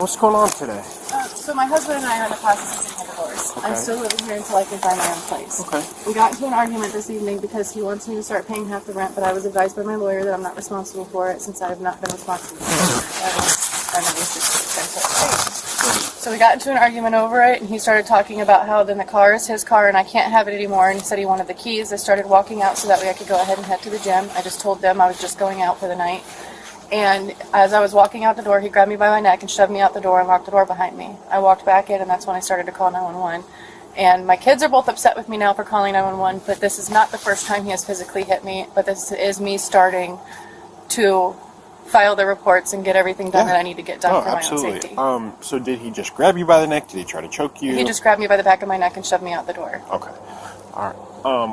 What's going on today? So my husband and I are in the process of getting a divorce. Okay. I'm still living here until I can find my own place. Okay. We got into an argument this evening because he wants me to start paying half the rent, but I was advised by my lawyer that I'm not responsible for it since I have not been responsible for it. So we got into an argument over it, and he started talking about how then the car is his car and I can't have it anymore, and he said he wanted the keys. I started walking out so that way I could go ahead and head to the gym. I just told them I was just going out for the night. And as I was walking out the door, he grabbed me by my neck and shoved me out the door and locked the door behind me. I walked back in, and that's when I started to call 911. And my kids are both upset with me now for calling 911, but this is not the first time he has physically hit me, but this is me starting to file the reports and get everything done that I need to get done for my own safety. So did he just grab you by the neck? Did he try to choke you? He just grabbed me by the back of my neck and shoved me out the door. Okay. All right.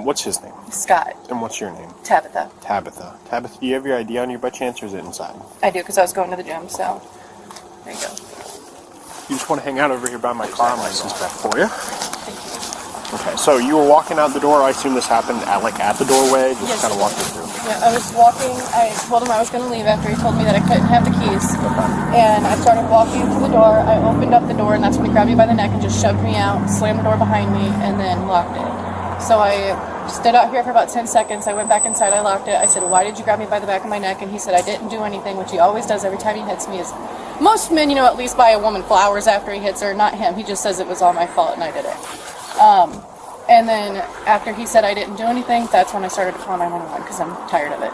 What's his name? Scott. And what's your name? Tabitha. Tabitha. Tabitha, do you have your ID on you by chance, or is it inside? I do, because I was going to the gym, so there you go. You just want to hang out over here by my car? I'm license back for you. Thank you. Okay, so you were walking out the door. I assume this happened at the doorway. Just kind of walking through. Yeah, I was walking. I told him I was going to leave after he told me that I couldn't have the keys. And I started walking to the door. I opened up the door, and that's when he grabbed me by the neck and just shoved me out, slammed the door behind me, and then locked it. So I stood out here for about 10 seconds. I went back inside. I locked it. I said, "Why did you grab me by the back of my neck?" And he said, "I didn't do anything," which he always does every time he hits me. Is most men, at least buy a woman flowers after he hits her. Not him. He just says it was all my fault and I did it. And then after he said I didn't do anything, that's when I started to call 911 because I'm tired of it.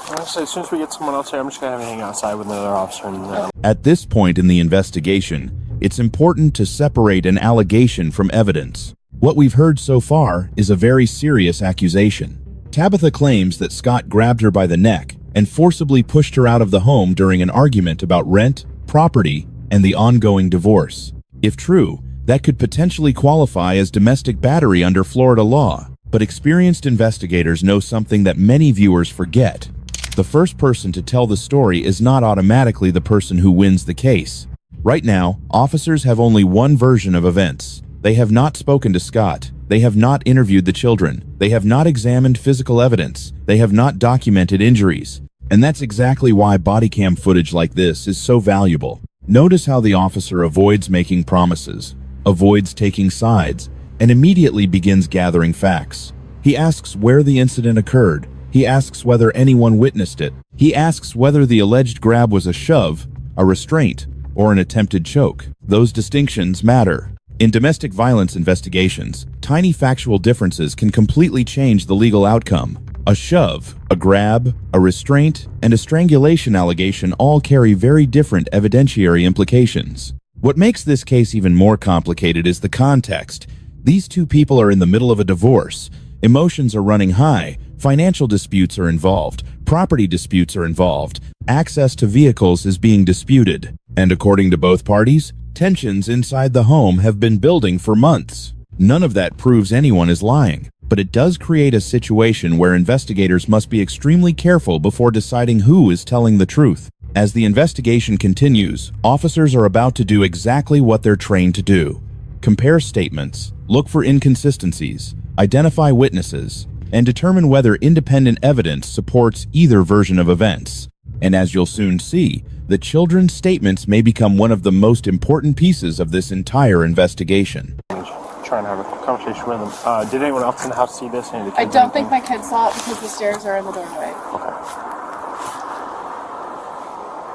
Well, so as soon as we get someone else here, I'm just going to have him hang outside with another officer. At this point in the investigation, it's important to separate an allegation from evidence. What we've heard so far is a very serious accusation. Tabitha claims that Scott grabbed her by the neck and forcibly pushed her out of the home during an argument about rent, property, and the ongoing divorce. If true, that could potentially qualify as domestic battery under Florida law. But experienced investigators know something that many viewers forget. The first person to tell the story is not automatically the person who wins the case. Right now, officers have only one version of events. They have not spoken to Scott. They have not interviewed the children. They have not examined physical evidence. They have not documented injuries. And that's exactly why bodycam footage like this is so valuable. Notice how the officer avoids making promises, avoids taking sides, and immediately begins gathering facts. He asks where the incident occurred. He asks whether anyone witnessed it. He asks whether the alleged grab was a shove, a restraint, or an attempted choke. Those distinctions matter. In domestic violence investigations, tiny factual differences can completely change the legal outcome. A shove, a grab, a restraint, and a strangulation allegation all carry very different evidentiary implications. What makes this case even more complicated is the context. These two people are in the middle of a divorce. Emotions are running high. Financial disputes are involved. Property disputes are involved. Access to vehicles is being disputed. And according to both parties, tensions inside the home have been building for months. None of that proves anyone is lying, but it does create a situation where investigators must be extremely careful before deciding who is telling the truth. As the investigation continues, officers are about to do exactly what they're trained to do. Compare statements, look for inconsistencies, identify witnesses, and determine whether independent evidence supports either version of events. And as you'll soon see, the children's statements may become one of the most important pieces of this entire investigation. Trying to have a conversation with them. Did anyone else in the house see this? I don't think my kids saw it because the stairs are in the doorway. Okay.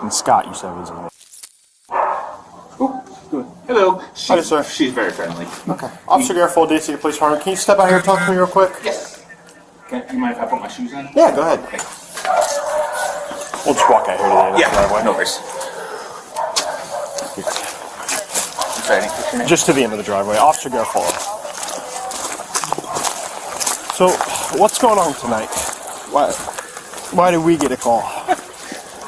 And Scott, you said, was in there. Hello. Hi, sir. She's very friendly. Okay. Officer Garfield, DC Police Department. Can you step out here and talk to me real quick? Yes. Do you mind if I put my shoes on? Yeah, go ahead. Okay. We'll just walk out here today. Yeah, no worries. Just to the end of the driveway. Officer Garfield. So, what's going on tonight? Why did we get a call?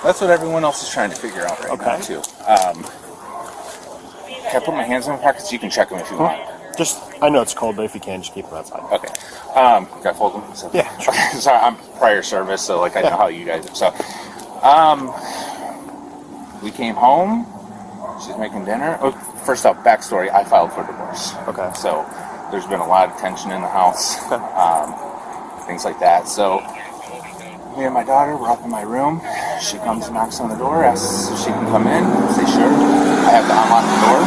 That's what everyone else is trying to figure out right now, too. Can I put my hands on the pockets? You can check them if you want. I know it's cold, but if you can, just keep them outside. Okay. Can I fold them? So, yeah, sure. Sorry, I'm prior service, so I know how you guys are. So, we came home. She's making dinner. Oh, first off, backstory, I filed for divorce. Okay. So, there's been a lot of tension in the house. Things like that. So, me and my daughter were up in my room. she comes and knocks on the door, asks if she can come in. I say sure. I have to unlock the door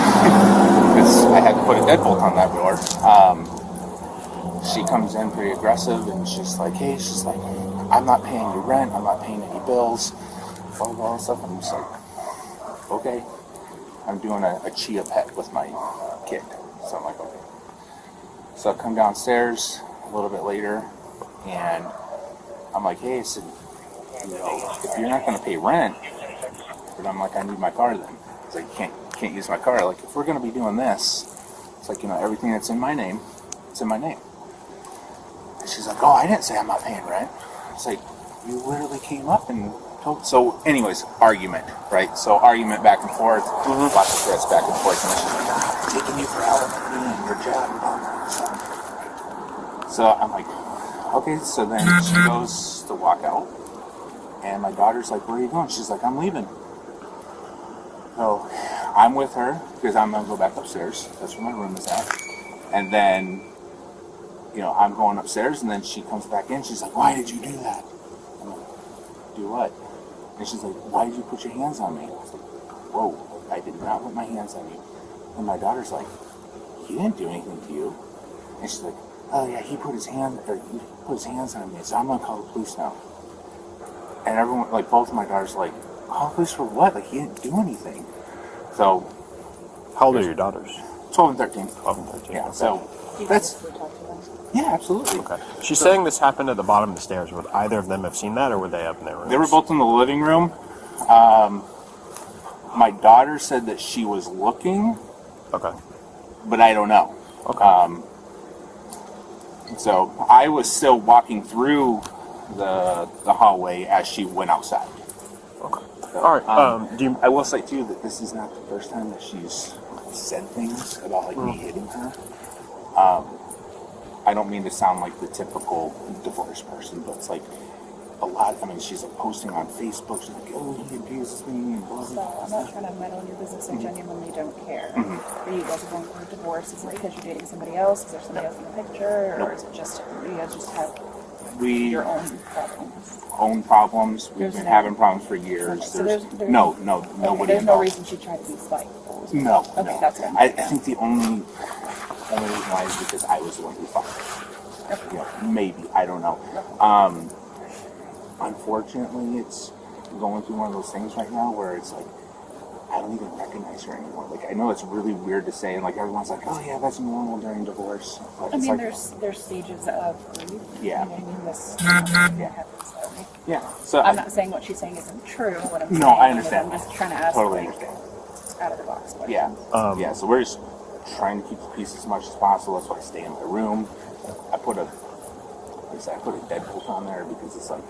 because I had to put a deadbolt on that door. She comes in pretty aggressive and she's like, hey, she's like, I'm not paying you rent, I'm not paying any bills, blah, blah, stuff. And I'm just like, okay. I'm doing a chia pet with my kid. So I'm like, okay. So I come downstairs a little bit later and I'm like, hey, so, if you're not going to pay rent, but I'm like, I need my car then. It's like, you can't use my car. Like, if we're going to be doing this, it's like, everything that's in my name, it's in my name. And she's like, oh, I didn't say I'm not paying rent. It's like, you literally came up and told. So anyways, argument, right? So argument back and forth, lots of threats back and forth. And she's like, I'm taking you for elementary and your job. So I'm like, okay. So then she goes to walk out. And my daughter's like, where are you going? She's like, I'm leaving. So I'm with her because I'm going to go back upstairs. That's where my room is at. And then, I'm going upstairs and then she comes back in. She's like, why did you do that? I'm like, do what? And she's like, why did you put your hands on me? I was like, whoa, I did not put my hands on you. And my daughter's like, he didn't do anything to you. And she's like, oh yeah, he put his hands on me. So I'm going to call the police now. And everyone, like both of my daughters, like, call the police for what? Like, he didn't do anything. So. How old are your daughters? 12 and 13. 12 and 13. Yeah, okay. so that's. Yeah, absolutely. Okay. She's saying this happened at the bottom of the stairs. Would either of them have seen that, or were they up in their rooms? They were both in the living room. My daughter said that she was looking. Okay. But I don't know. Okay. So I was still walking through the hallway as she went outside. Okay. All right. I will say too that this is not the first time that she's said things about like me hitting her. I don't mean to sound like the typical divorced person, but it's like a lot. I mean, she's like posting on Facebook. She's like, "Oh, he abuses me," and blah blah blah. I'm not trying to meddle in your business. I genuinely don't care. Are you guys going through a divorce? Is it because you're dating somebody else? Is there somebody else in the picture, or is it just you guys just have your own problems? We've been having problems for years. So there's nobody. There's no reason she tried to be spiteful. No. Okay, that's fine. I think the only reason why is because I was the one who fought. Maybe, I don't know. Unfortunately, it's going through one of those things right now where it's like I don't even recognize her anymore. Like, I know it's really weird to say, and like everyone's like, "Oh yeah, that's normal during divorce." But I mean, like, there's stages of grief. Yeah. You know what I mean? This happens. Yeah. So I'm not saying what she's saying isn't true. What I'm saying I understand. is I'm just trying to ask. Totally like, understand. Out of the box questions. Yeah. So we're just trying to keep the peace as much as possible. That's why I stay in my room. I put a deadbolt on there because it's like.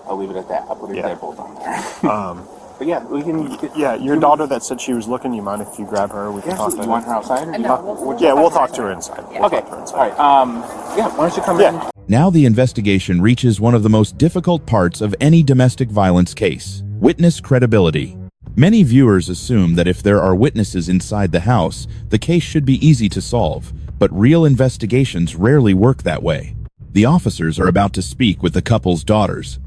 I'll leave it at that. I'll put a deadbolt on there. But yeah, we can. Yeah, your daughter that said she was looking. You mind if you grab her? We can talk to her. You want her outside? Or we'll talk to her inside. Yeah. Okay. All right. Why don't you come in? Now the investigation reaches one of the most difficult parts of any domestic violence case: witness credibility. Many viewers assume that if there are witnesses inside the house, the case should be easy to solve, but real investigations rarely work that way. The officers are about to speak with the couple's daughters.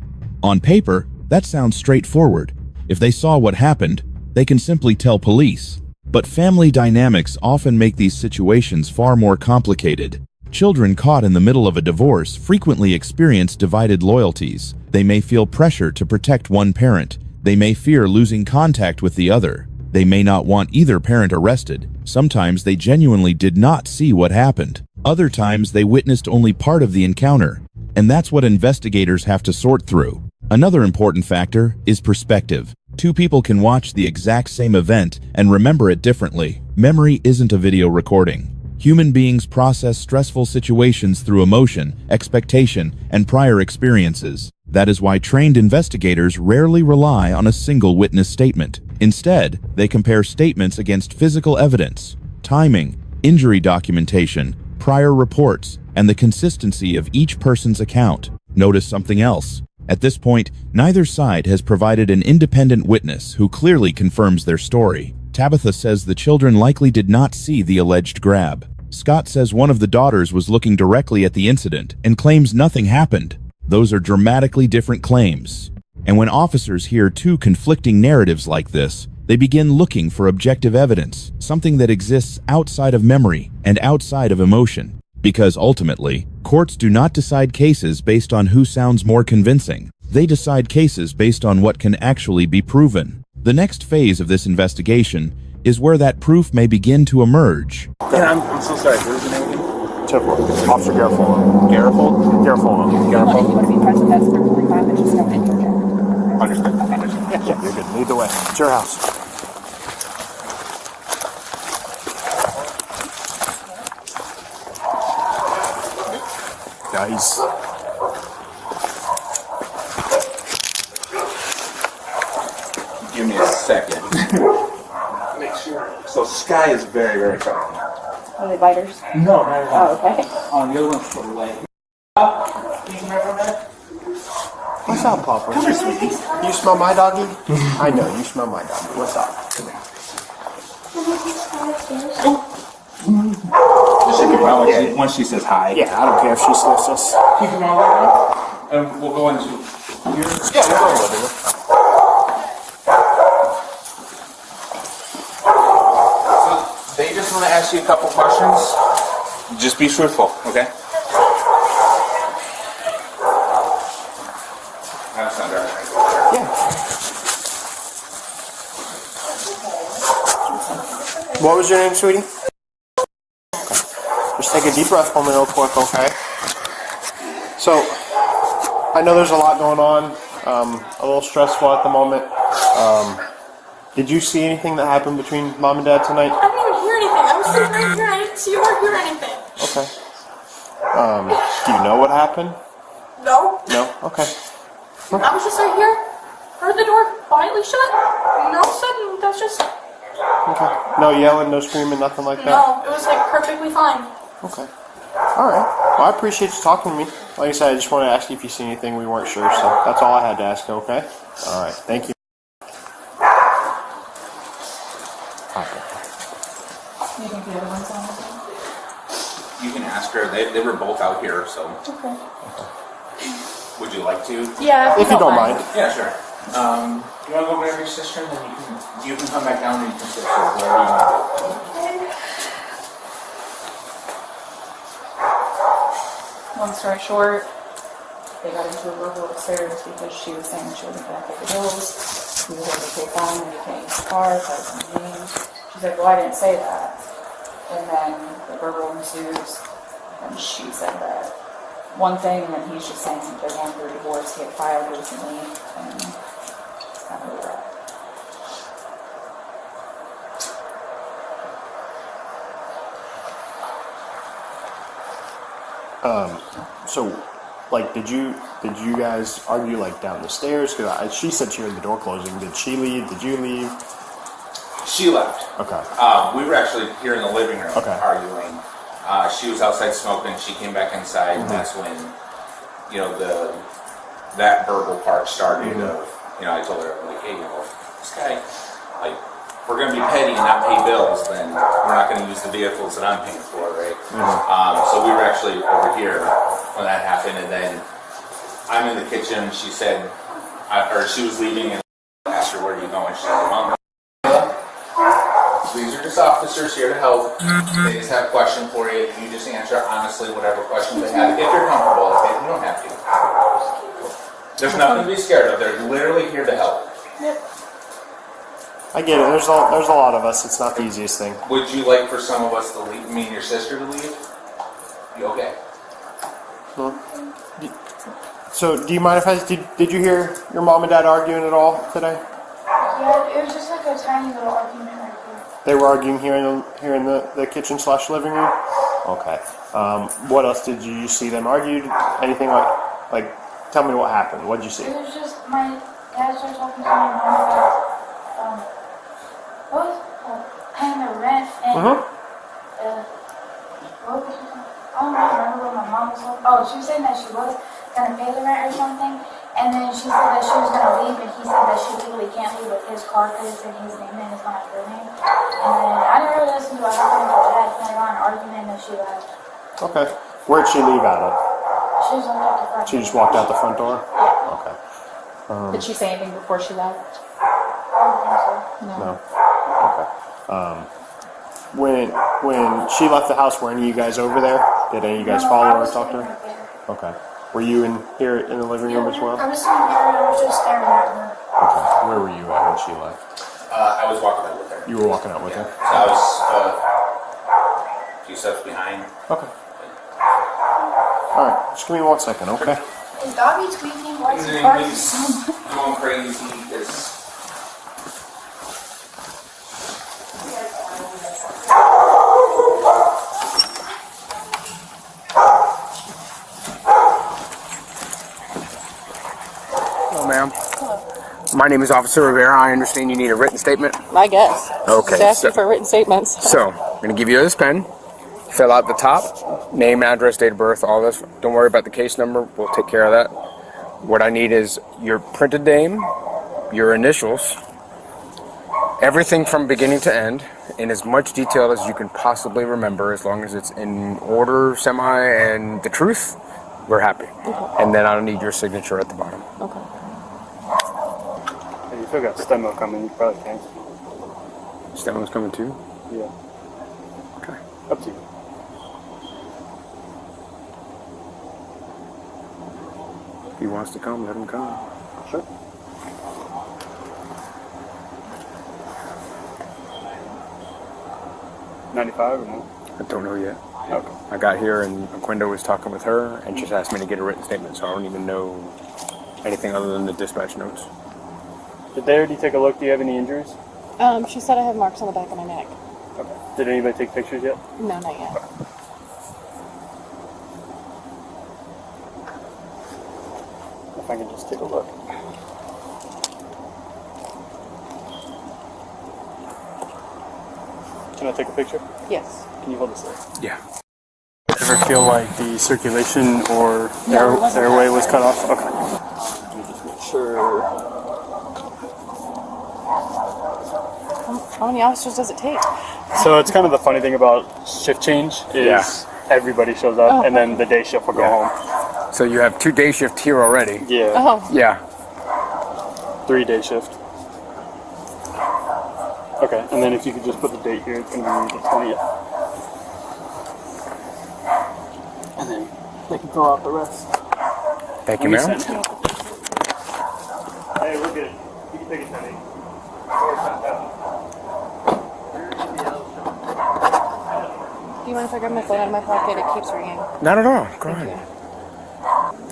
On paper, that sounds straightforward. If they saw what happened, they can simply tell police. But family dynamics often make these situations far more complicated. Children caught in the middle of a divorce frequently experience divided loyalties. They may feel pressure to protect one parent. They may fear losing contact with the other. They may not want either parent arrested. Sometimes they genuinely did not see what happened. Other times they witnessed only part of the encounter. And that's what investigators have to sort through. Another important factor is perspective. Two people can watch the exact same event and remember it differently. Memory isn't a video recording. Human beings process stressful situations through emotion, expectation, and prior experiences. That is why trained investigators rarely rely on a single witness statement. Instead, they compare statements against physical evidence, timing, injury documentation, prior reports, and the consistency of each person's account. Notice something else. At this point, neither side has provided an independent witness who clearly confirms their story. Tabitha says the children likely did not see the alleged grab. Scott says one of the daughters was looking directly at the incident and claims nothing happened. Those are dramatically different claims. And when officers hear two conflicting narratives like this, they begin looking for objective evidence, something that exists outside of memory and outside of emotion. Because ultimately, courts do not decide cases based on who sounds more convincing. They decide cases based on what can actually be proven. The next phase of this investigation is where that proof may begin to emerge. Yeah, I'm so sorry. What is your name again? Officer Garofalo. Garofalo? Garofalo. You want to be present, that's perfectly fine, but just don't interject. Understood. Yeah, you're good. Lead the way. It's your house. Guys. Give me a second. Make sure. So Sky is very, very friendly. Are they biters? No, not at all. Oh, okay. The other one's put away. What's up, Papa? Come here, sweetie. You smell my doggy? I know, you smell my doggy. What's up? Once she says hi. Yeah, I don't care if she sniffs us. You can all right now? And we'll go into here. Yeah, we'll go in the living room. So they just want to ask you a couple questions. Just be truthful, okay? That's not right. Yeah. What was your name, sweetie? Just take a deep breath for me real quick, okay? So, I know there's a lot going on, a little stressful at the moment. Did you see anything that happened between Mom and Dad tonight? I didn't even hear anything. I was sitting right here. I didn't see or hear anything. Okay. Do you know what happened? No. No? Okay. I was just right here. Heard the door quietly shut. And all of a sudden, that's just... Okay. No yelling, no screaming, nothing like that? No, it was like perfectly fine. Okay. Alright. Well, I appreciate you talking to me. Like I said, I just wanted to ask you if you see anything we weren't sure, so that's all I had to ask, okay? Alright. Thank you. You think the other one's on the You can ask her. They were both out here, so. Okay. Would you like to? Yeah, If you don't mind. Yeah, sure. You want to go grab your sister, and then you can come back down and you can sit here, wherever you want. Long story short, they got into a verbal upstairs because she was saying she wasn't going to pay the bills. He was able to pay fine when he can't use the car, so I was names. She's like, well, I didn't say that. And then the verbal ensues, and she said that one thing, and then he's just saying they're going through a divorce he had filed recently, and it's kind of where we're at. So, like, did you guys argue, like, down the stairs? Because she said she heard the door closing. Did she leave? Did you leave? She left. Okay. We were actually here in the living room arguing. She was outside smoking. She came back inside, and that's when, that verbal part started. I told her, like, hey, this guy, like, if we're going to be petty and not pay bills, then we're not going to use the vehicles that I'm paying for, right? So we were actually over here when that happened, and then I'm in the kitchen. She said, she was leaving, and I asked her, where are you going? She said, Mom, these are just officers here to help. They just have a question for you. You just answer honestly whatever questions they have, if you're comfortable. If you don't have to. There's nothing to be scared of. They're literally here to help. I get it. There's a lot of us. It's not the easiest thing. Would you like for some of us to leave? Me and your sister to leave? You okay? So, do you mind if did you hear your mom and dad arguing at all today? Yeah, it was just like a tiny little argument right here. They were arguing here in the kitchen / living room. Okay. What else did you see them argue? Anything like? Tell me what happened. What did you see? It was just my dad started talking to my mom about paying the rent and what was she saying? I don't remember what my mom was saying. Oh, she was saying that she was gonna pay the rent or something, and then she said that she was gonna leave, and he said that she legally can't leave with his car because it's in his name and it's not her name. And then I didn't really listen to what happened with her dad. Kind of got an argument, and then she left. Okay. Where'd she leave out of? She just walked out the front She just walked out the front door? Okay. Did she say anything before she left? I don't think so. No. Okay. When she left the house, were any of you guys over there? Did any of you guys No, follow I her or was talk to sitting her? right there. Okay. Were you in here in the living room as well? I was sitting here and I was just staring at her. Okay. Where were you at when she left? I was walking out with her. You were walking out with her? So I was a few steps behind. Okay. Alright, just give me 1 second, okay? Is Dobby tweaking? Why is he barking so much? Going crazy because Hello, ma'am. My name is Officer Rivera. I understand you need a written statement. I guess. Okay, Just asking so- for written statements. So, I'm going to give you this pen. Fill out the top, name, address, date of birth, all this. Don't worry about the case number. We'll take care of that. What I need is your printed name, your initials, everything from beginning to end, in as much detail as you can possibly remember, as long as it's in order, and the truth, we're happy. Okay. And then I'll need your signature at the bottom. Okay. Hey, you still got stemo coming, you probably can. Stemo's coming too? Yeah. Okay. Up to you. If he wants to come, let him come. Sure. $95 or no? I don't know yet. Okay. I got here and Quinda was talking with her and just asked me to get a written statement, so I don't even know anything other than the dispatch notes. Did they already take a look? Do you have any injuries? She said I have marks on the back of my neck. Okay. Did anybody take pictures yet? No, not yet. If I can just take a look. Can I take a picture? Yes. Can you hold this there? Yeah. Ever feel like the circulation or No, it wasn't airway that was bad. cut off? Okay. Let me just make sure. How many officers does it take? So it's kind of the funny thing about shift change is Yeah. everybody shows up Oh, and then the day shift will go Yeah. home. So you have 2 day shift here already. Yeah. Oh, Yeah. 3-day shift. Okay, and then if you could just put the date here, it's going to be the 20th. And then they can fill out the rest. Thank you, ma'am. Hey, we're good. You can take it, Tony. do you mind if I grab my phone out of my pocket? It keeps ringing. Not at all. Go Thank ahead.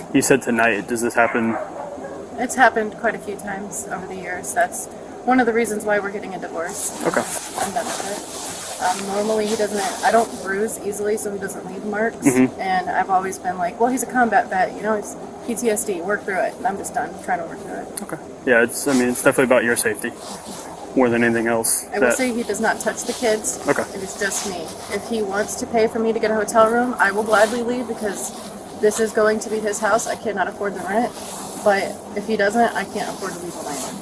you. You said tonight. Does this happen? It's happened quite a few times over the years. That's one of the reasons why we're getting a divorce. Okay. I'm done with it. Normally he doesn't, I don't bruise easily, so he doesn't leave marks. Mm-hmm. And I've always been like, well, he's a combat vet, you know, he's PTSD, work through it. And I'm just done trying to work through it. Okay. Yeah, it's definitely about your safety more than anything else. I will say he does not touch the kids. Okay. It is just me. If he wants to pay for me to get a hotel room, I will gladly leave because this is going to be his house. I cannot afford the rent. But if he doesn't, I can't afford to leave on my own.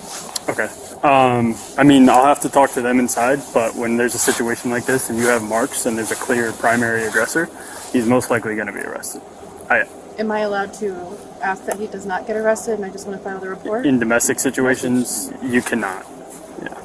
Okay. I'll have to talk to them inside, but when there's a situation like this and you have marks and there's a clear primary aggressor, he's most likely going to be arrested. Am I allowed to ask that he does not get arrested and I just want to file the report? In domestic situations, you cannot. Yeah.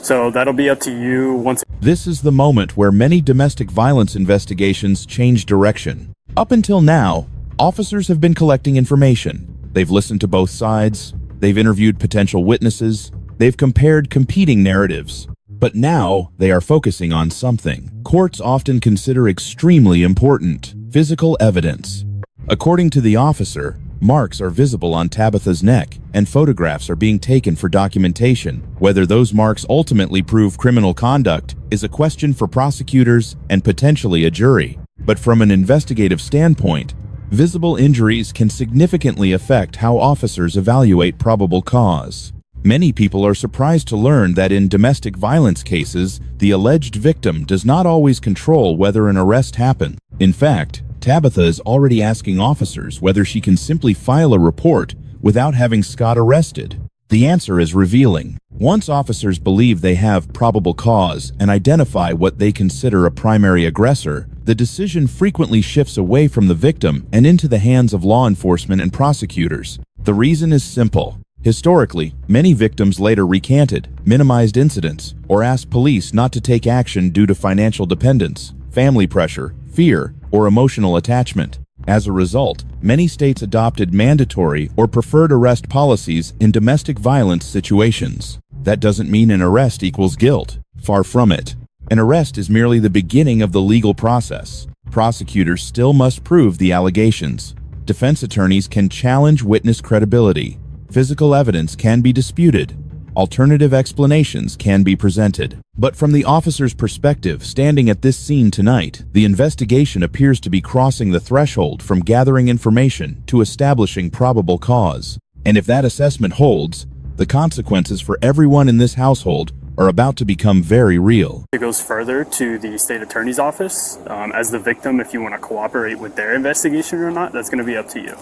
So that'll be up to you once. This is the moment where many domestic violence investigations change direction. Up until now, officers have been collecting information. They've listened to both sides, they've interviewed potential witnesses, they've compared competing narratives. But now, they are focusing on something courts often consider extremely important: physical evidence. According to the officer, marks are visible on Tabitha's neck, and photographs are being taken for documentation. Whether those marks ultimately prove criminal conduct is a question for prosecutors and potentially a jury. But from an investigative standpoint, visible injuries can significantly affect how officers evaluate probable cause. Many people are surprised to learn that in domestic violence cases, the alleged victim does not always control whether an arrest happened. In fact, Tabitha is already asking officers whether she can simply file a report without having Scott arrested. The answer is revealing. Once officers believe they have probable cause and identify what they consider a primary aggressor, the decision frequently shifts away from the victim and into the hands of law enforcement and prosecutors. The reason is simple. Historically, many victims later recanted, minimized incidents, or asked police not to take action due to financial dependence, family pressure, fear, or emotional attachment. As a result, many states adopted mandatory or preferred arrest policies in domestic violence situations. That doesn't mean an arrest equals guilt. Far from it. An arrest is merely the beginning of the legal process. Prosecutors still must prove the allegations. Defense attorneys can challenge witness credibility. Physical evidence can be disputed. Alternative explanations can be presented. But from the officer's perspective, standing at this scene tonight, the investigation appears to be crossing the threshold from gathering information to establishing probable cause. And if that assessment holds, the consequences for everyone in this household are about to become very real. It goes further to the state attorney's office. As the victim, if you want to cooperate with their investigation or not, that's going to be up to you.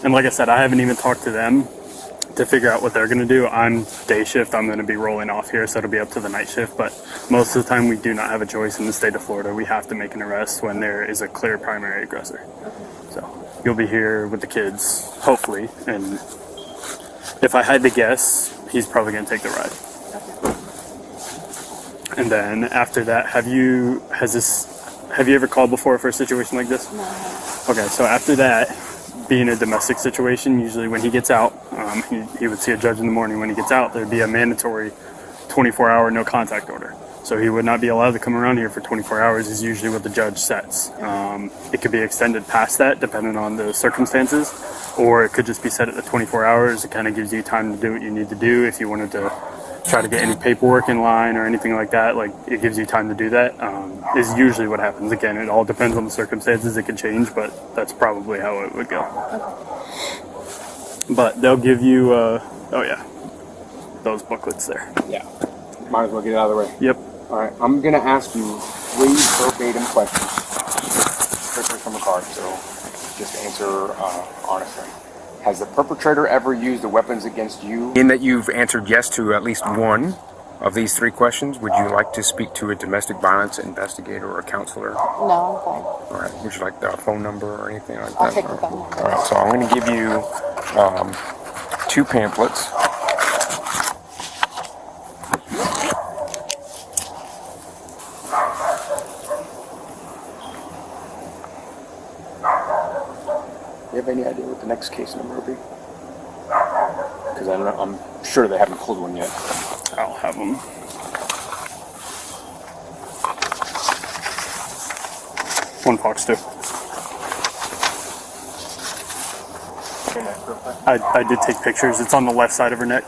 And like I said, I haven't even talked to them to figure out what they're going to do. I'm day shift. I'm going to be rolling off here, so it'll be up to the night shift. But most of the time, we do not have a choice in the state of Florida. We have to make an arrest when there is a clear primary aggressor. So you'll be here with the kids, hopefully. And if I had to guess, he's probably going to take the ride. And then after that, have you ever called before for a situation like this? No. Okay, so after that, being a domestic situation, usually when he gets out, he would see a judge in the morning. When he gets out, there'd be a mandatory 24-hour no contact order. So he would not be allowed to come around here for 24 hours is usually what the judge sets. It could be extended past that depending on the circumstances, or it could just be set at the 24 hours. It kind of gives you time to do what you need to do. If you wanted to try to get any paperwork in line or anything like that, like it gives you time to do that, is usually what happens. Again, it all depends on the circumstances. It could change, but that's probably how it would go. But they'll give you, oh yeah, those booklets there. Yeah. Might as well get it out of the way. Yep. All right. I'm going to ask you 3 verbatim questions. Strictly from a card, so just answer honestly. Has the perpetrator ever used the weapons against you? In that you've answered yes to at least one of these 3 questions, would you like to speak to a domestic violence investigator or a counselor? No, I'm fine. All right. Would you like the phone number or anything like that? I'll take the phone number. All right. So I'm going to give you 2 pamphlets. Do you have any idea what the next case number will be? Because I'm sure they haven't pulled one yet. I'll have them. One Fox 2. I did take pictures. It's on the left side of her neck.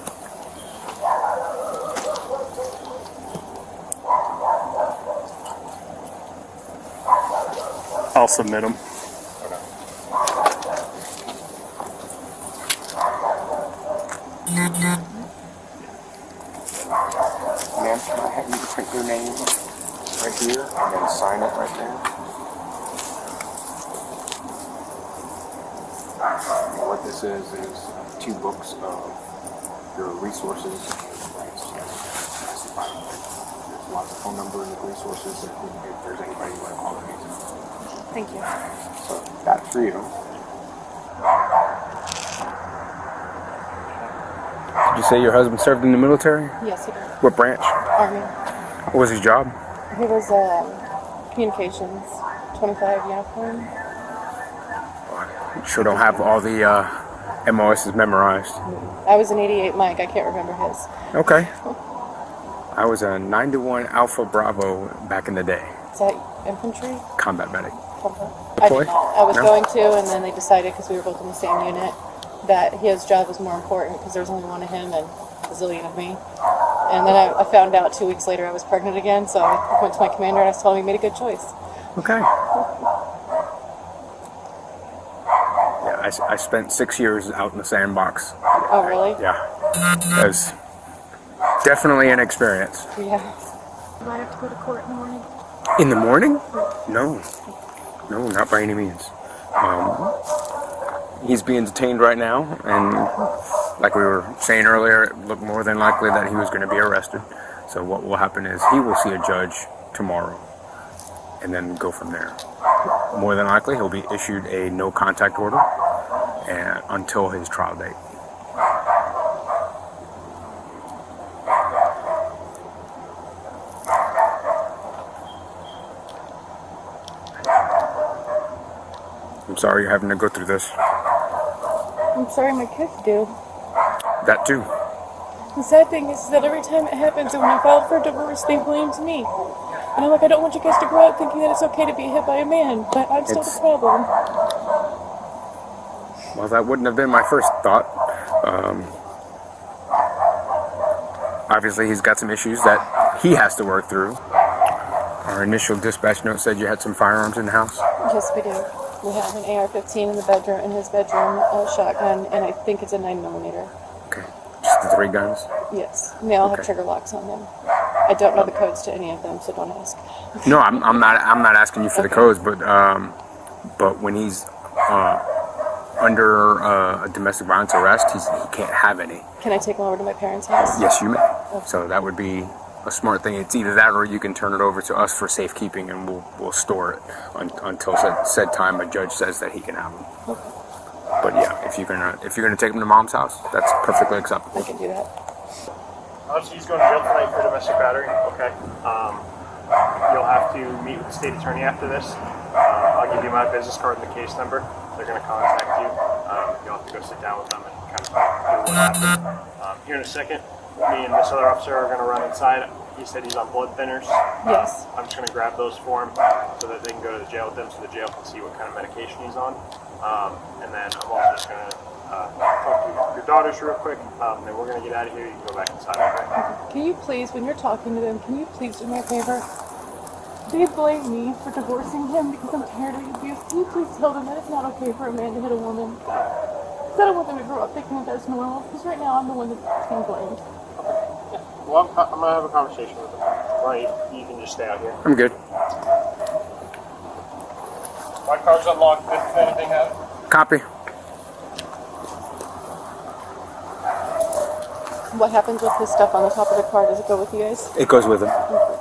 I'll submit them. Ma'am, can I have you print your name right here and then sign it right there? What this is 2 books of your resources and your rights. There's lots of phone numbers and resources if there's anybody you want to call me. Thank you. So that's for you. Did you say your husband served in the military? Yes, he did. What branch? Army. What was his job? He was communications, 25 uniform. You sure don't have all the MOSs memorized. I was an 88 Mike. I can't remember his. Okay. I was a 9-1 Alpha Bravo back in the day. Is that infantry? Combat medic. I did not. I was going to, and then they decided, because we were both in the same unit, that his job was more important because there was only one of him and a zillion of me. And then I found out 2 weeks later I was pregnant again, so I went to my commander and I told him he made a good choice. Okay. Yeah, I spent 6 years out in the sandbox. Oh, really? Yeah. It was definitely an experience. Yeah. Do I have to go to court in the morning? In the morning? No. No, not by any means. He's being detained right now, and like we were saying earlier, it looked more than likely that he was going to be arrested. So what will happen is he will see a judge tomorrow and then go from there. More than likely, he'll be issued a no contact order until his trial date. I'm sorry you're having to go through this. I'm sorry my kids do. That too. The sad thing is that every time it happens, and when I filed for divorce, they blamed me. And I'm like, I don't want you guys to grow up thinking that it's okay to be hit by a man, but I'm still the problem. Well, that wouldn't have been my first thought. Obviously, he's got some issues that he has to work through. Our initial dispatch note said you had some firearms in the house. Yes, we do. We have an AR-15 in the bedroom, in his bedroom, a shotgun, and I think it's a 9mm. Okay, just the 3 guns. Yes, and they all have trigger locks on them. I don't know the codes to any of them, so don't ask. No, I'm not asking you for the codes, but when he's under a domestic violence arrest, he can't have any. Can I take him over to my parents' house? Yes, you may. Okay. So that would be a smart thing. It's either that or you can turn it over to us for safekeeping, and we'll store it until said time a judge says that he can have them. Okay. But yeah, if you're gonna take him to mom's house, that's perfectly acceptable. I can do that. Obviously, he's going to jail tonight for domestic battery. Okay. You'll have to meet with the state attorney after this. I'll give you my business card and the case number. They're going to contact you. You'll have to go sit down with them and kind of hear what happened. Here in a second, me and this other officer are going to run inside. He said he's on blood thinners. Yes. I'm just going to grab those for him so that they can go to the jail with him, so the jail can see what kind of medication he's on. And then I'm also just going to talk to your daughters real quick. Then we're going to get out of here. You can go back inside. Okay? Can you please, when you're talking to them, can you please do me a favor? They blame me for divorcing him because I'm tired of the abuse. Can you please tell them that it's not okay for a man to hit a woman? Because I don't want them to grow up thinking that that's normal. Because right now I'm the one that's being blamed. Yeah. Well, I'm going to have a conversation with them. Right, you can just stay out here. I'm good. My car's unlocked. Did anything happen? Copy. What happens with his stuff on the top of the car? Does it go with you guys? It goes with him.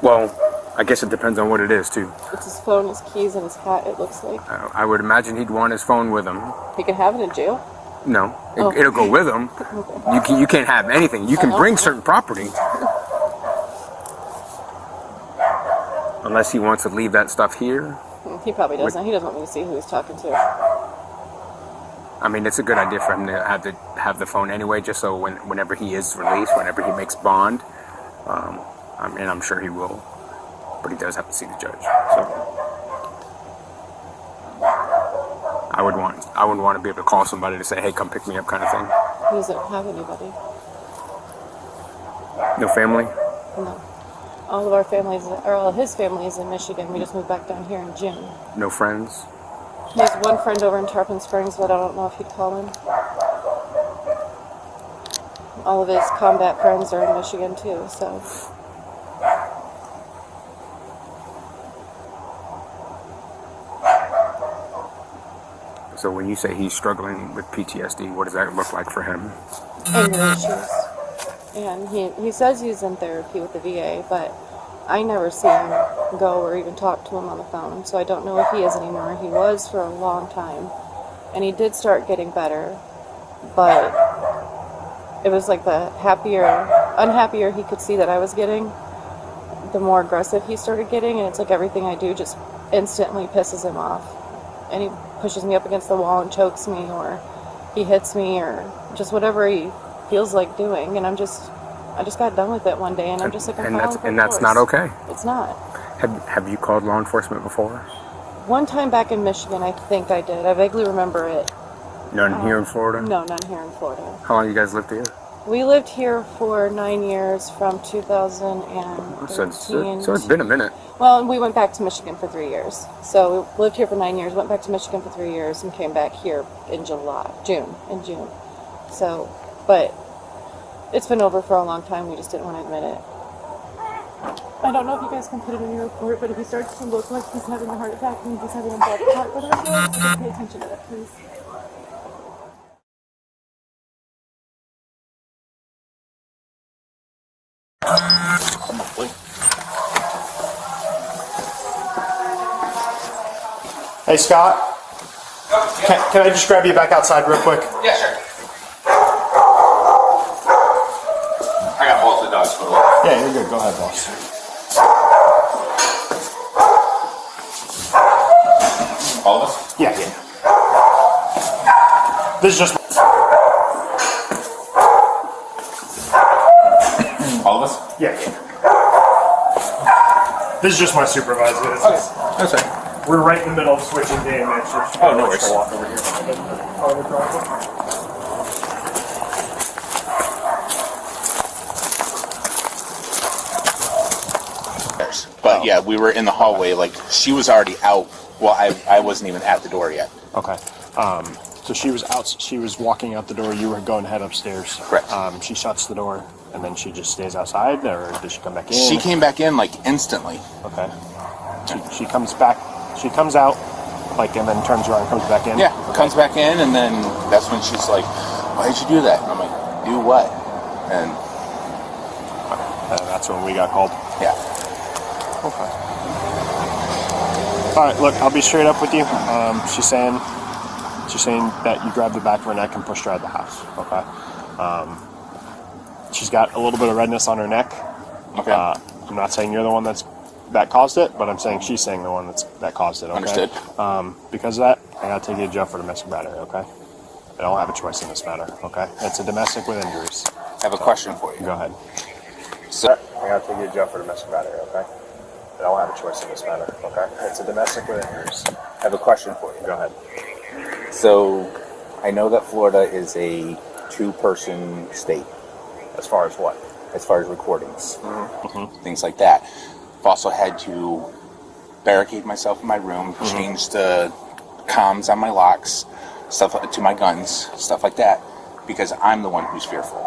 Well, I guess it depends on what it is too. It's his phone, his keys, and his hat, it looks like. I would imagine he'd want his phone with him. He can have it in jail? No, it'll go with him. Okay. You can't have anything. You can bring certain property. Unless he wants to leave that stuff here. He probably doesn't. He doesn't want me to see who he's talking to. I mean, it's a good idea for him to have the phone anyway, just so whenever he is released, whenever he makes bond, and I'm sure he will, but he does have to see the judge. So I would want to be able to call somebody to say, "Hey, come pick me up," kind of thing. He doesn't have anybody. No family. No. All of our families, or all of his family, is in Michigan. We just moved back down here in June. No friends. He has one friend over in Tarpon Springs, but I don't know if he'd call him. All of his combat friends are in Michigan too, so. So when you say he's struggling with PTSD, what does that look like for him? Anger issues. And he says he's in therapy with the VA, but I never see him go or even talk to him on the phone, so I don't know if he is anymore. He was for a long time, and he did start getting better, but it was like the unhappier he could see that I was getting, the more aggressive he started getting, and it's like everything I do just instantly pisses him off. And he pushes me up against the wall and chokes me, or he hits me, or just whatever he feels like doing, and I just got done with it one day, and I'm just like, and that's not okay. It's not. Have you called law enforcement before? One time back in Michigan, I think I did. I vaguely remember it. None here in Florida? No, none here in Florida. How long you guys lived here? We lived here for 9 years, from 2013. So it's been a minute. Well, we went back to Michigan for 3 years. So we lived here for 9 years, went back to Michigan for 3 years, and came back here in June. So, but it's been over for a long time. We just didn't want to admit it. I don't know if you guys can put it in your report, but if he starts to look like he's having a heart attack and he's having a blood clot, whatever, just pay attention to that, please. Hey, Scott. Can I just grab you back outside real quick? Yeah, sure. I got both the dogs put away. Yeah, you're good. Go ahead, boss. All of us? Yeah. This is just. All of us? Yeah. This is just my supervisor. Okay. That's right. We're right in the middle of switching day and night shifts. Oh, no worries. Walk over here. But yeah, we were in the hallway. Like she was already out. Well, I wasn't even at the door yet. Okay. So she was out. She was walking out the door. You were going to head upstairs. Correct. She shuts the door and then she just stays outside, or does she come back in? She came back in like instantly. Okay. She comes back. She comes out, like, and then turns around and comes back in. Yeah, comes back in, and then that's when she's like, "Why'd you do that?" And I'm like, "Do what?" And that's when we got called. yeah. Okay. All right. Look, I'll be straight up with you. She's saying that you grabbed the back of her neck and pushed her out of the house. Okay. She's got a little bit of redness on her neck. Okay. I'm not saying you're the one that caused it, but I'm saying she's saying the one that caused it. Okay? Understood. Because of that, I gotta take you to jail for domestic battery. Okay. I don't have a choice in this matter. Okay. It's a domestic with injuries. I have a question for you. Go ahead. So, I gotta take you to jail for domestic battery. Okay. I don't have a choice in this matter. Okay. It's a domestic with injuries. I have a question for you. Go ahead. So, I know that Florida is a two-person state. As far as what? As far as recordings, things like that. I've also had to barricade myself in my room, change the comms on my locks, stuff to my guns, stuff like that, because I'm the one who's fearful.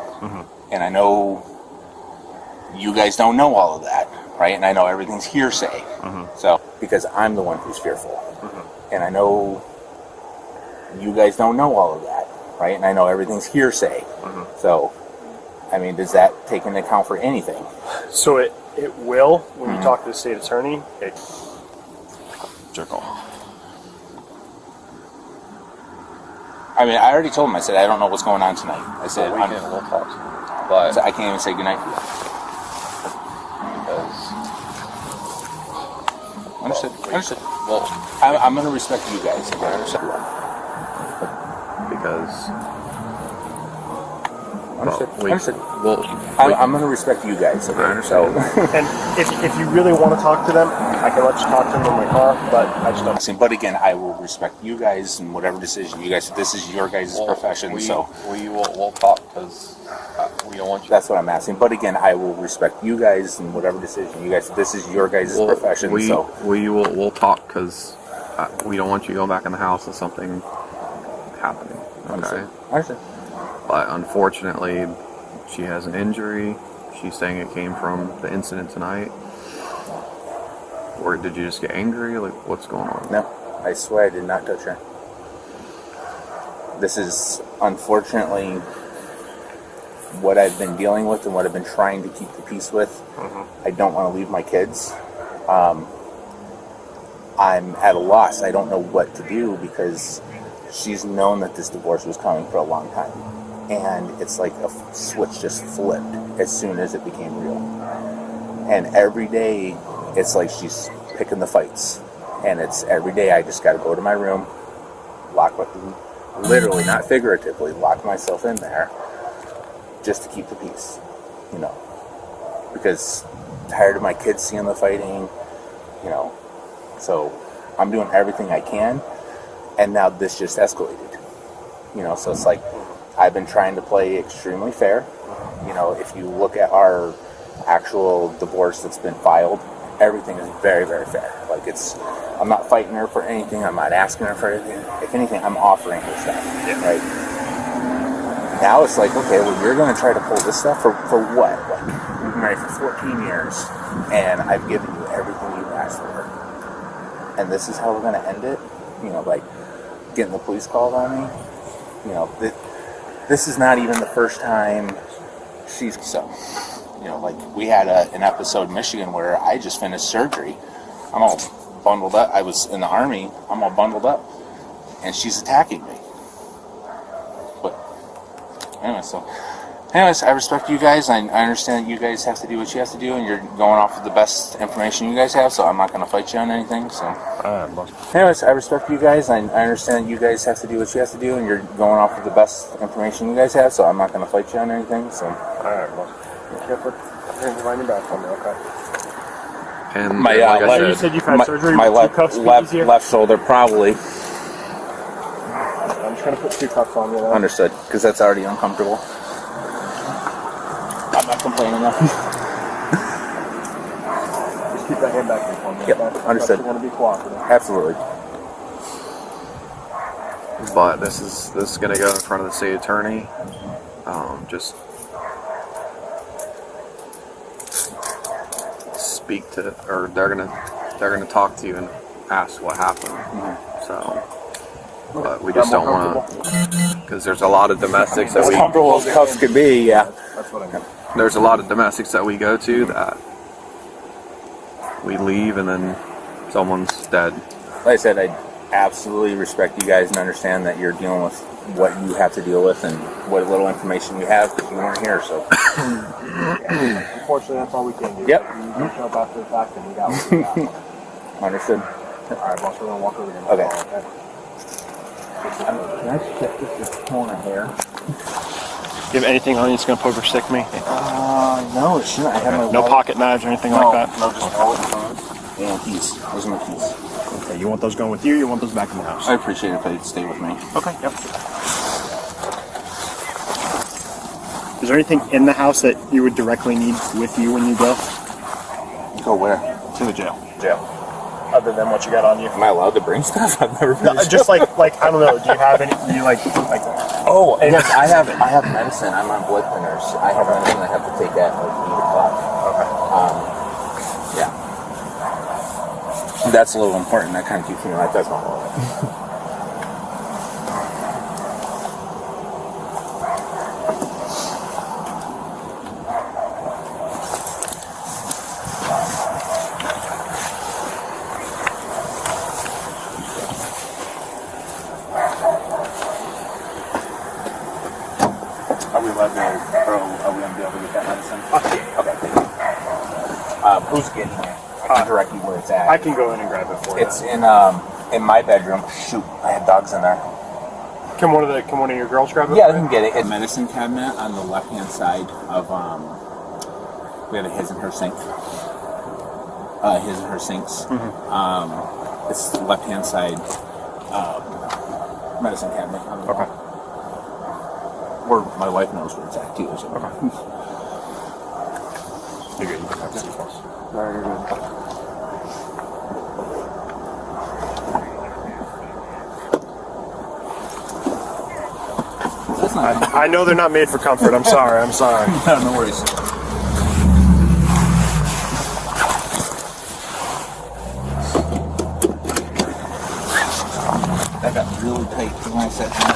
And I know you guys don't know all of that, right? And I know everything's hearsay. So, because I'm the one who's fearful. And I know you guys don't know all of that, right? And I know everything's hearsay. So, I mean, does that take into account for anything? So it will, when you talk to the state attorney, jerk off. I mean, I already told him. I said, I don't know what's going on tonight. I said, we'll talk. But I can't even say goodnight to you. Understood. Understood. well, I'm going to respect you guys. Okay? because Understood. we, Understood. well, I'm going to respect you guys. Okay? I understand. And if you really want to talk to them, I can let you talk to them in my car, but I just don't. But again, I will respect you guys and whatever decision you guys. This is your guys' profession, we'll talk because we don't want you. That's what I'm asking. But again, I will respect you guys and whatever decision you guys. This is your guys' profession, we'll talk because we don't want you going back in the house with something happening. Okay. Understood. But unfortunately, she has an injury. She's saying it came from the incident tonight. Or did you just get angry? Like, what's going on? No, I swear I did not touch her. This is unfortunately what I've been dealing with and what I've been trying to keep the peace with. I don't want to leave my kids. I'm at a loss. I don't know what to do because she's known that this divorce was coming for a long time. And it's like a switch just flipped as soon as it became real. And every day, it's like she's picking the fights. And it's every day I just got to go to my room, literally, not figuratively, lock myself in there just to keep the peace, because I'm tired of my kids seeing the fighting, so I'm doing everything I can. And now this just escalated, so it's like I've been trying to play extremely fair. If you look at our actual divorce that's been filed, everything is very, very fair. Like I'm not fighting her for anything. I'm not asking her for anything. If anything, I'm offering her stuff, right? Now it's like, okay, well, you're going to try to pull this stuff for what? Like, we've been married for 14 years, and I've given you everything you've asked for. And this is how we're going to end it? Like getting the police called on me? This is not even the first time she's so. like we had an episode in Michigan where I just finished surgery. I'm all bundled up. I was in the Army. I'm all bundled up, and she's attacking me. But anyways, I respect you guys. I understand that you guys have to do what you have to do, and you're going off of the best information you guys have, so I'm not going to fight you on anything. So, anyways, I respect you guys. I understand that you guys have to do what you have to do, and you're going off of the best information you guys have, so I'm not going to fight you on anything. So, Line your back on me, okay? And my like I you said, said you've had surgery. my with two cuffs left shoulder probably. I'm just gonna put 2 cuffs on you. Then. Understood, because that's already uncomfortable. I'm not complaining though. Just keep that hand back here for me. Yep, okay? understood. You're gonna be cooperative. Absolutely. but this is going to go in front of the state attorney. Just speak to, or they're gonna talk to you and ask what happened. So, but we just don't want to, because there's a lot of domestics that As we, comfortable as cuffs could be, yeah. That's what I meant. there's a lot of domestics that we go to that we leave and then someone's dead. Like I said, I absolutely respect you guys and understand that you're dealing with what you have to deal with and what little information you have because you weren't here. So, Unfortunately, that's all we can do. Yep. You show up after the fact and we got what we got. understood. All right, boss, we're gonna walk over here. Okay. Okay. Can I check this corner here? You have anything on you that's going to poke or stick me? No, it shouldn't. I have my No wallet. pocket knives or anything like that? No, just wallet and keys. Those are my keys. Okay, you want those going with you or you want those back in the house? I appreciate it if they'd stay with me. Okay, yep. Is there anything in the house that you would directly need with you when you go? Go where? To the jail. Jail. Other than what you got on you. Am I allowed to bring stuff? I've never been No, to jail. just like I don't know. Do you have any? Do you like? Oh, yes, I have medicine. I'm on blood thinners. I have medicine I have to take at like 8 o'clock. Okay. Yeah. That's a little important. That kind of keeps me alive. That's not all. Are we allowed to, or are we going to be able to get that medicine? Okay. Who's getting it? I can direct you where it's at. I can go in and grab it for you. It's in my bedroom. Shoot, I had dogs in there. Can one of your girls grab it? Yeah, for they you? can get it. It's a medicine cabinet on the left-hand side of we have a his and her sink. His and her sinks. It's the left-hand side medicine cabinet on the wall. Where my wife knows where it's at too. So. You're good. You can have the seat, boss. Very good. That's not. I know they're not made for comfort. I'm sorry. I'm sorry. No worries. That got really tight when I said that.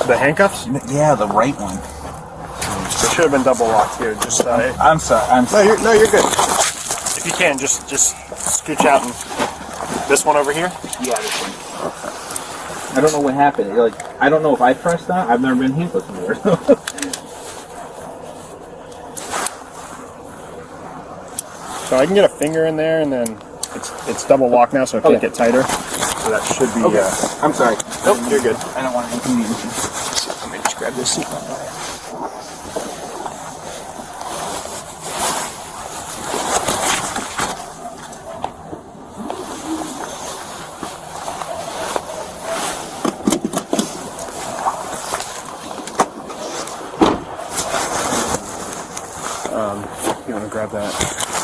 The handcuffs? Yeah, the right one. They should have been double locked here. Just I'm sorry. no, you're good. If you can, just scooch out and this one over here. Yeah, this one. I don't know what happened. I don't know if I pressed that. I've never been handcuffed before. So I can get a finger in there, and then it's double locked now, so it can't get tighter. So that should be. I'm sorry. Nope, you're good. I don't want to inconvenience you. Let me just grab this seat. You want to grab that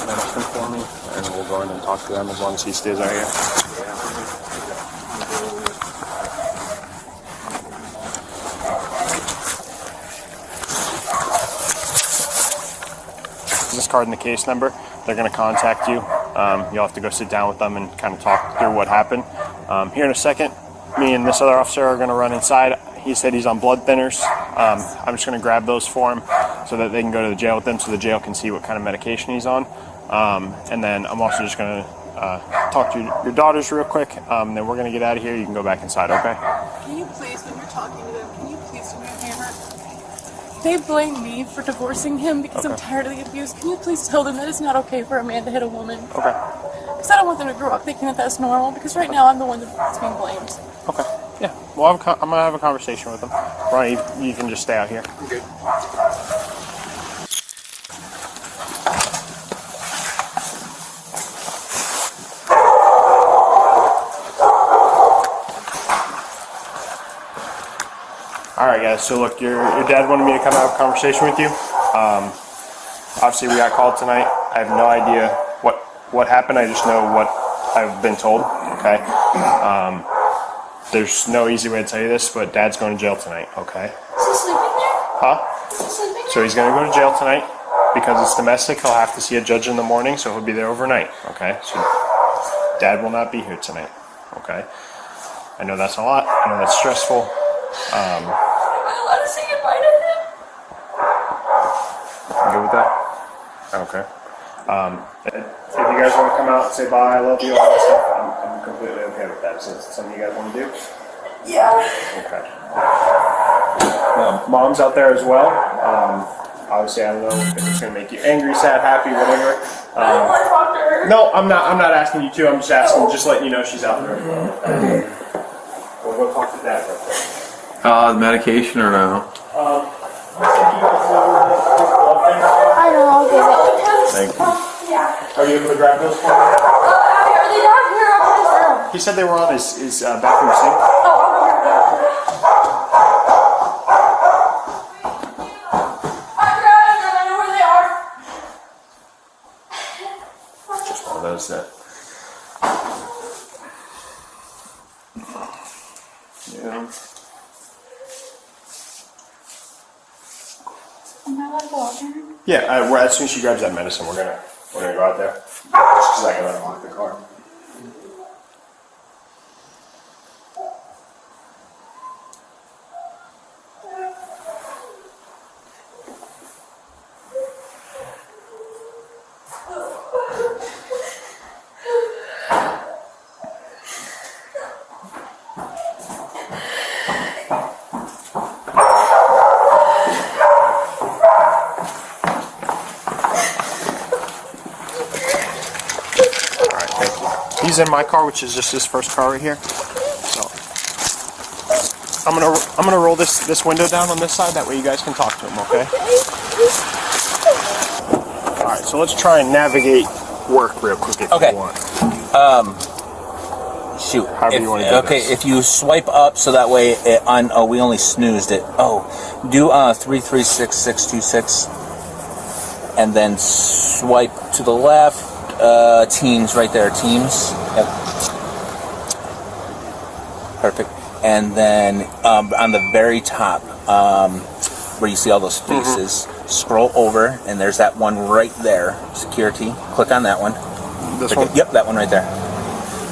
medicine for me, and we'll go in and talk to them as long as he stays out here. This card and the case number, they're going to contact you. You'll have to go sit down with them and kind of talk through what happened. Here in a second, me and this other officer are going to run inside. He said he's on blood thinners. I'm just going to grab those for him so that they can go to the jail with him, so the jail can see what kind of medication he's on. And then I'm also just going to talk to your daughters real quick. Then we're going to get out of here. You can go back inside, okay? Can you please, when you're talking to them, can you please do me a favor? They blame me for divorcing him because I'm tired of the abuse. Can you please tell them that it's not okay for a man to hit a woman? Okay. Because I don't want them to grow up thinking that that's normal, because right now I'm the one that's being blamed. Okay. Yeah. Well, I'm going to have a conversation with them. Ronnie, you can just stay out here. Good. Alright guys, so look, your dad wanted me to come have a conversation with you. Obviously we got called tonight. I have no idea what happened, I just know what I've been told, okay? There's no easy way to tell you this, but Dad's going to jail tonight, okay? Is he sleeping there? Huh? Is he sleeping So he's going to go to jail tonight. Because it's domestic, he'll have to see a judge in the morning, so he'll be there overnight, okay? So Dad will not be here tonight, okay? I know that's a lot, I know that's stressful. Am I allowed to say goodbye to him? You good with that? Okay. If you guys want to come out and say bye, I love you, all that stuff, I'm completely okay with that. Is that something you guys want to do? Yeah. Okay. Mom's out there as well. Obviously, I don't know if it's going to make you angry, sad, happy, whatever. I don't want to talk to her. No, I'm not asking you to. I'm just asking, just letting you know she's out there. We'll go talk to Dad real quick. The medication or no? I know, I'll get it. Thank you. Yeah. Are you able to grab those for me? Are they down here or in his room? He said they were on his bathroom sink. Oh, I'll grab them. I'm grabbing them. I know where they are. Just one of those that. Yeah. Am I allowed to go out there? Yeah. As soon as she grabs that medicine, we're gonna go out there. Just because I gotta unlock the car. He's in my car, which is just his first car right here. So I'm gonna roll this window down on this side. That way you guys can talk to him, okay? All right. So let's try and navigate work real quick if you want. Shoot. However you want to do this. If you swipe up so that way we only snoozed it. Do 336626 and then swipe to the left. Teams right there, teams. Yep. Perfect. And then on the very top, where you see all those faces, scroll over, and there's that one right there, security. Click on that one. This one? Yep, that one right there.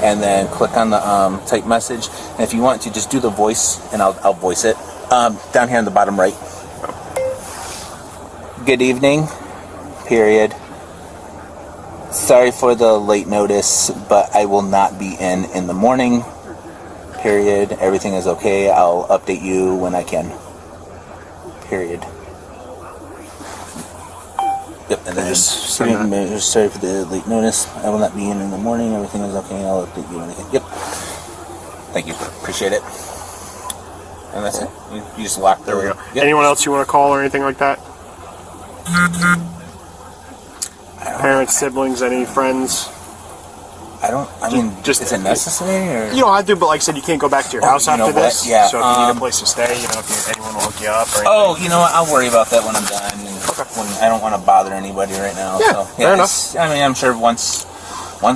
And then click on the type message. And if you want to, just do the voice, and I'll voice it. Down here in the bottom right. Good evening. Period. Sorry for the late notice, but I will not be in the morning. Period. Everything is okay. I'll update you when I can. Period. Yep, and then just sorry for the late notice. I will not be in the morning. Everything is okay. I'll update you when I can. Yep. Thank you. Appreciate it. And that's it. You just lock the. There we go. Yep. Anyone else you want to call or anything like that? Parents, siblings, any friends? I mean, is it necessary? Or? You don't have to, but like I said, you can't go back to your house after this. Yeah. So if you need a place to stay, if anyone will hook you up or anything. Oh, you know what? I'll worry about that when I'm done. And when I don't want to bother anybody right now. Yeah, so, fair enough. I mean, I'm sure once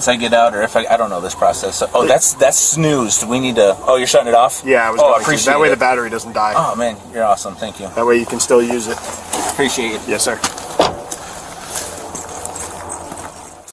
I get out, or if I don't know this process. So, that's snoozed. We need to. Oh, you're shutting it off? Yeah, I was. I appreciate that way it. the battery doesn't die. Oh man, you're awesome. Thank you. That way you can still use it. Appreciate it. Yes, sir.